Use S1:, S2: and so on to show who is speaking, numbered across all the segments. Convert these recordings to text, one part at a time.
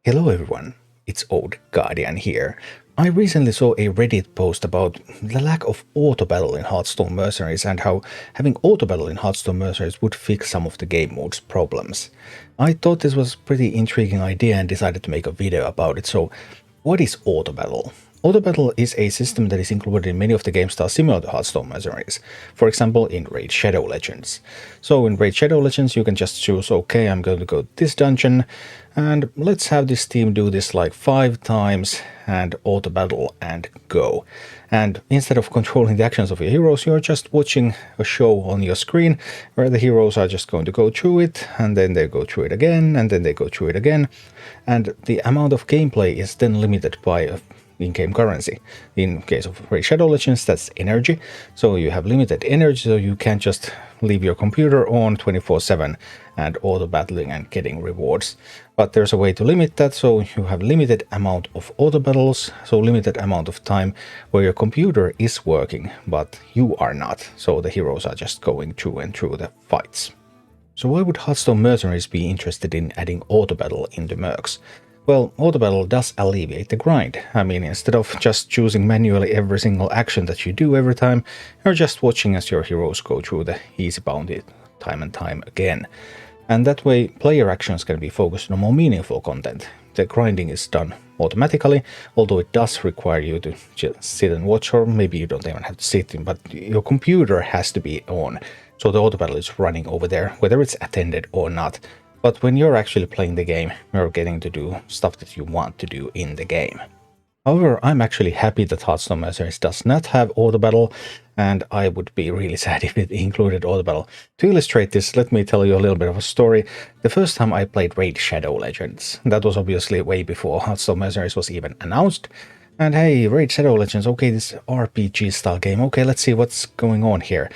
S1: Hello everyone, it's Old Guardian here. I recently saw a Reddit post about the lack of auto battle in Hearthstone Mercenaries and how having auto battle in Hearthstone Mercenaries would fix some of the game mode's problems. I thought this was a pretty intriguing idea and decided to make a video about it. So, what is auto battle? Auto battle is a system that is included in many of the game styles similar to Hearthstone Mercenaries, for example in Raid Shadow Legends. So in Raid Shadow Legends you can just choose, okay, I'm going to go to this dungeon and let's have this team do this like 5 times and auto battle and go. And instead of controlling the actions of your heroes, you're just watching a show on your screen where the heroes are just going to go through it and then they go through it again and then they go through it again. And the amount of gameplay is then limited by in-game currency. In case of Raid Shadow Legends, that's energy. So you have limited energy, so you can't just leave your computer on 24/7 and auto battling and getting rewards. But there's a way to limit that, so you have limited amount of auto battles, so limited amount of time where your computer is working, but you are not. So the heroes are just going through and through the fights. So why would Hearthstone Mercenaries be interested in adding auto battle into Mercs? Well, auto battle does alleviate the grind. I mean, instead of just choosing manually every single action that you do every time, you're just watching as your heroes go through the easy bounty time and time again. And that way, player actions can be focused on more meaningful content. The grinding is done automatically, although it does require you to just sit and watch, or maybe you don't even have to sit, but your computer has to be on. So the auto battle is running over there, whether it's attended or not. But when you're actually playing the game, you're getting to do stuff that you want to do in the game. However, I'm actually happy that Hearthstone Mercenaries does not have auto battle, and I would be really sad if it included auto battle. To illustrate this, let me tell you a little bit of a story. The first time I played Raid Shadow Legends, that was obviously way before Hearthstone Mercenaries was even announced. And hey, Raid Shadow Legends, okay, this RPG style game, okay, let's see what's going on here.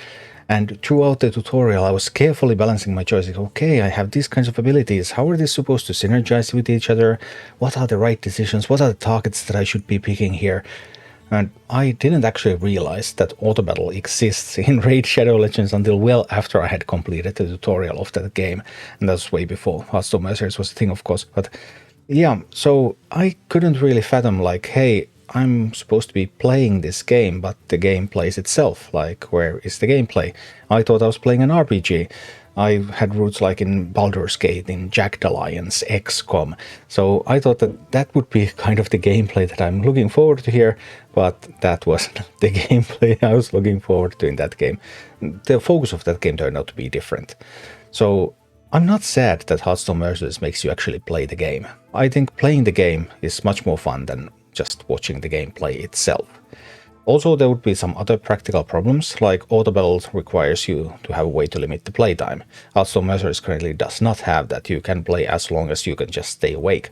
S1: And throughout the tutorial, I was carefully balancing my choices. Okay, I have these kinds of abilities. How are they supposed to synergize with each other? What are the right decisions? What are the targets that I should be picking here? And I didn't actually realize that auto battle exists in Raid Shadow Legends until well after I had completed the tutorial of that game. And that was way before Hearthstone Mercenaries was a thing, of course. But yeah, so I couldn't really fathom like, hey, I'm supposed to be playing this game, but the game plays itself. Like, where is the gameplay? I thought I was playing an RPG. I had roots like in Baldur's Gate, in Jagged Alliance, XCOM. So I thought that that would be kind of the gameplay that I'm looking forward to here, but that wasn't the gameplay I was looking forward to in that game. The focus of that game turned out to be different. So I'm not sad that Hearthstone Mercenaries makes you actually play the game. I think playing the game is much more fun than just watching the gameplay itself. Also, there would be some other practical problems, like auto battle requires you to have a way to limit the playtime. Hearthstone Mercenaries currently does not have that. You can play as long as you can just stay awake.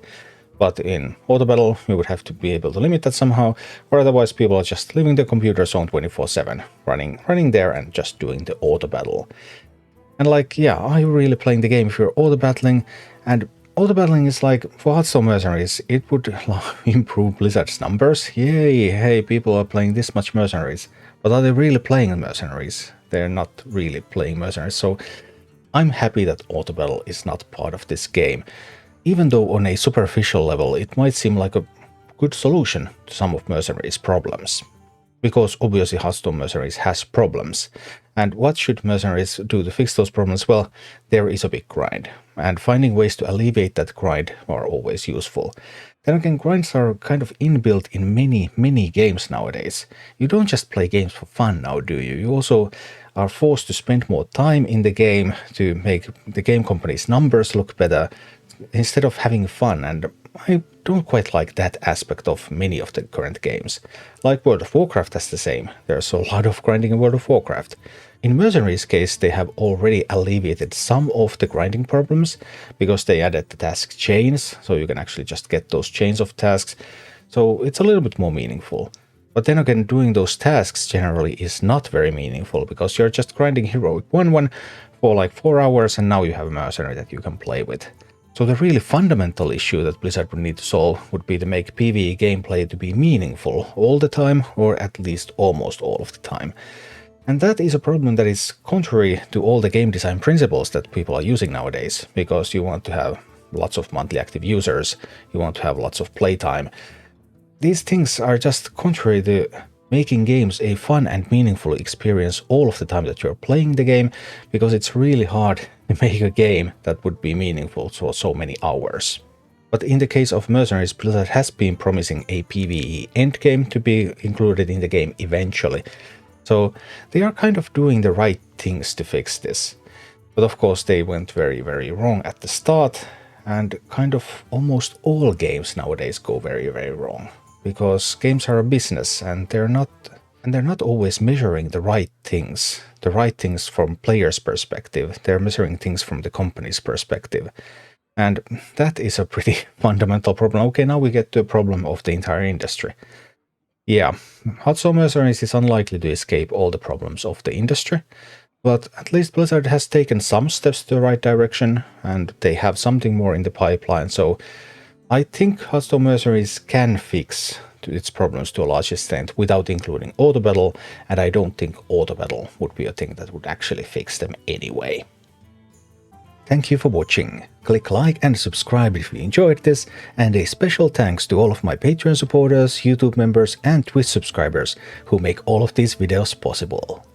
S1: But in auto battle, you would have to be able to limit that somehow, or otherwise people are just leaving the computers on 24/7, running there and just doing the auto battle. And like, yeah, are you really playing the game if you're auto battling? And auto battling is like, for Hearthstone Mercenaries, it would improve Blizzard's numbers. Yay, hey, people are playing this much Mercenaries. But are they really playing Mercenaries? They're not really playing Mercenaries, so I'm happy that auto battle is not part of this game. Even though on a superficial level, it might seem like a good solution to some of Mercenaries' problems. Because obviously Hearthstone Mercenaries has problems. And what should Mercenaries do to fix those problems? Well, there is a big grind. And finding ways to alleviate that grind are always useful. Then again, grinds are kind of inbuilt in many games nowadays. You don't just play games for fun now, do you? You also are forced to spend more time in the game to make the game company's numbers look better instead of having fun. And I don't quite like that aspect of many of the current games. Like World of Warcraft has the same. There's a lot of grinding in World of Warcraft. In Mercenaries' case, they have already alleviated some of the grinding problems because they added the task chains, so you can actually just get those chains of tasks. So it's a little bit more meaningful. But then again, doing those tasks generally is not very meaningful because you're just grinding Heroic 1/1 for like 4 hours and now you have a mercenary that you can play with. So the really fundamental issue that Blizzard would need to solve would be to make PvE gameplay to be meaningful all the time, or at least almost all of the time. And that is a problem that is contrary to all the game design principles that people are using nowadays, because you want to have lots of monthly active users, you want to have lots of playtime. These things are just contrary to making games a fun and meaningful experience all of the time that you're playing the game, because it's really hard to make a game that would be meaningful for so many hours. But in the case of Mercenaries, Blizzard has been promising a PvE endgame to be included in the game eventually. So they are kind of doing the right things to fix this. But of course they went very, very wrong at the start, and kind of almost all games nowadays go very, very wrong. Because games are a business, and they're not always measuring the right things from players' perspective. They're measuring things from the company's perspective. And that is a pretty fundamental problem. Okay, now we get to the problem of the entire industry. Yeah, Hearthstone Mercenaries is unlikely to escape all the problems of the industry, but at least Blizzard has taken some steps to the right direction, and they have something more in the pipeline, so I think Hearthstone Mercenaries can fix its problems to a large extent without including auto battle, and I don't think auto battle would be a thing that would actually fix them anyway. Thank you for watching. Click like and subscribe if you enjoyed this, and a special thanks to all of my Patreon supporters, YouTube members and Twitch subscribers who make all of these videos possible.